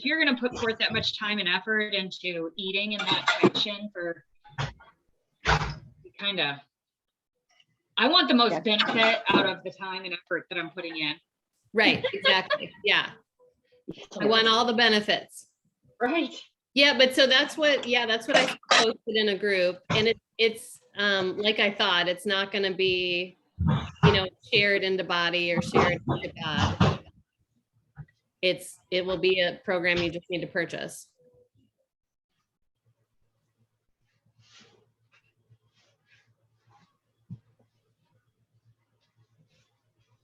you're gonna put forth that much time and effort into eating in that section for I want the most benefit out of the time and effort that I'm putting in. Right, exactly. Yeah. I want all the benefits. Right. Yeah, but so that's what I posted in a group, and it's like I thought, it's not going to be, shared into body or shared into God. It will be a program you just need to purchase.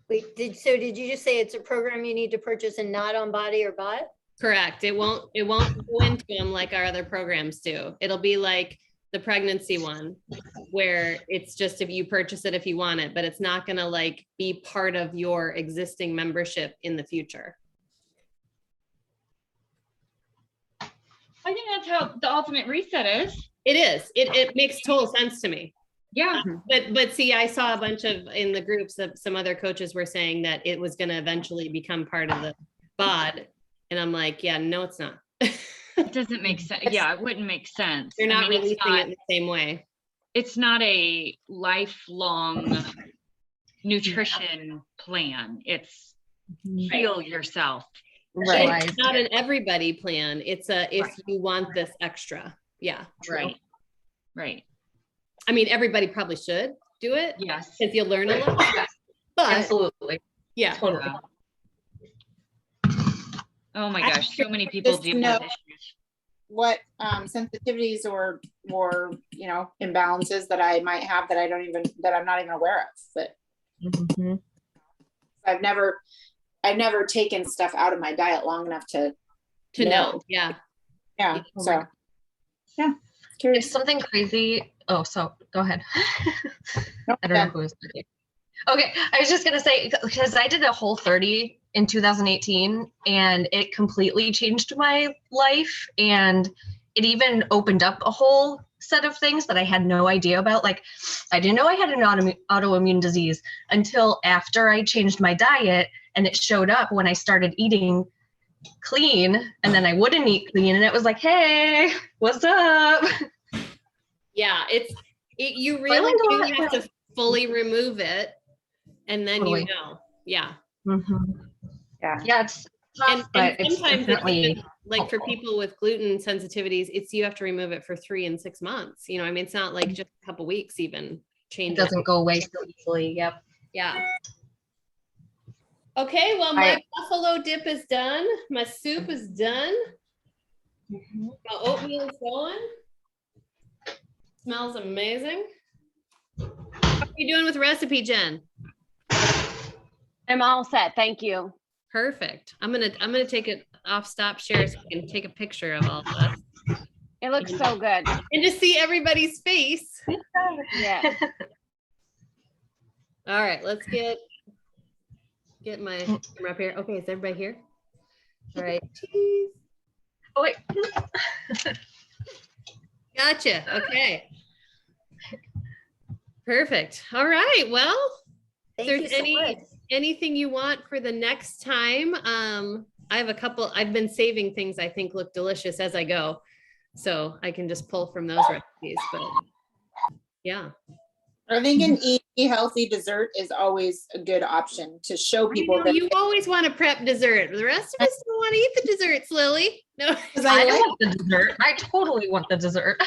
Wait, did you just say it's a program you need to purchase and not on body or bot? Correct. It won't go into them like our other programs do. It'll be like the pregnancy one where it's just if you purchase it if you want it, but it's not going to like be part of your existing membership in the future. I think that's how the Ultimate Reset is. It is. It makes total sense to me. Yeah. But see, I saw a bunch of in the groups of some other coaches were saying that it was going to eventually become part of the bod. And I'm like, yeah, no, it's not. It doesn't make sense. Yeah, it wouldn't make sense. They're not I mean, releasing it in the same way. It's not a lifelong nutrition plan. It's heal yourself. Right. It's not an everybody plan. It's if you want this extra. Yeah. Right. Right. I mean, everybody probably should do it Yes. because you'll learn a lot. But Absolutely. yeah. Totally. Yeah. Oh my gosh, so many people Just deal know- with issues. What sensitivities or imbalances that I might have that I'm not even aware of. But Mhm. I've never taken stuff out of my diet long enough to know. Yeah. Yeah. Oh So my- yeah. It's Curious. something crazy. Oh, so go ahead. No, I don't know who was speaking. Okay, I was just gonna say because I did a whole 30 in 2018 and it completely changed my life and it even opened up a whole set of things that I had no idea about. Like I didn't know I had an autoimmune disease until after I changed my diet and it showed up when I started eating clean, and then I wouldn't eat clean, and it was like, hey, what's up? Yeah, you I really learned a do lot have from to fully remove it, and then Totally. you know. Yeah. Yeah, it's tough, but it's sometimes definitely even, like for helpful. people with gluten sensitivities, you have to remove it for 3 and 6 months. You know, I mean, it's not like just a couple weeks even It change it. doesn't go away so easily. Yep. Yeah. Okay, well, my buffalo dip is done. My soup is done. My oatmeal is going. Smells amazing. How are you doing with recipe, Jen? I'm all set. Thank you. Perfect. I'm gonna take it off stop share so I can take a picture of all this. It looks so good. And to see everybody's face. Yeah. All right, let's get my camera up here. Okay, is everybody here? All right. Cheese. Oh wait. Gotcha. Okay. Perfect. All right. Well, if Thank there's you so much. anything you want for the next time, I have a couple. I've been saving things I think look delicious as I go, so I can just pull from those recipes. But yeah. I think an easy, healthy dessert is always a good option to show people that. You always want to prep dessert. The rest of us don't want to eat the desserts, Lily. No. I want the dessert. I totally want the dessert.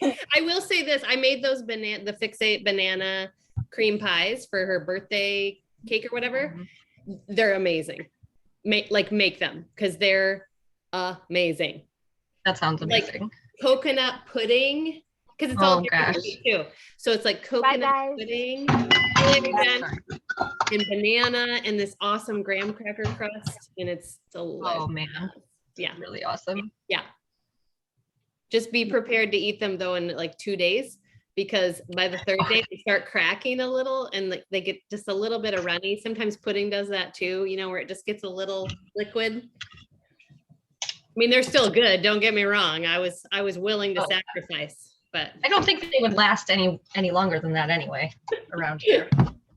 I will say this. I made those the Fix-Ate banana cream pies for her birthday cake or whatever. They're amazing. Make them because they're amazing. That sounds amazing. Like coconut pudding, because it's all different gosh. too. So it's like coconut pudding and banana and this awesome graham cracker crust, and it's delicious. Oh man. Yeah. Really awesome. Yeah. Just be prepared to eat them though in like 2 days, because by the third day they start cracking a little and like they get just a little bit of runny. Sometimes pudding does that too, you know, where it just gets a little liquid. I mean, they're still good. Don't get me wrong. I was willing to sacrifice, but I don't think they would last any longer than that anyway around here.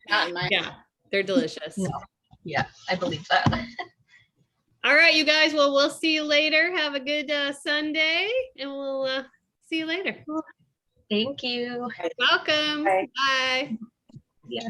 Yeah, they're delicious. No. Yeah, I believe that. All right, you guys. Well, we'll see you later. Have a good Sunday, and we'll see you later. Thank you. Welcome. Bye. Yeah.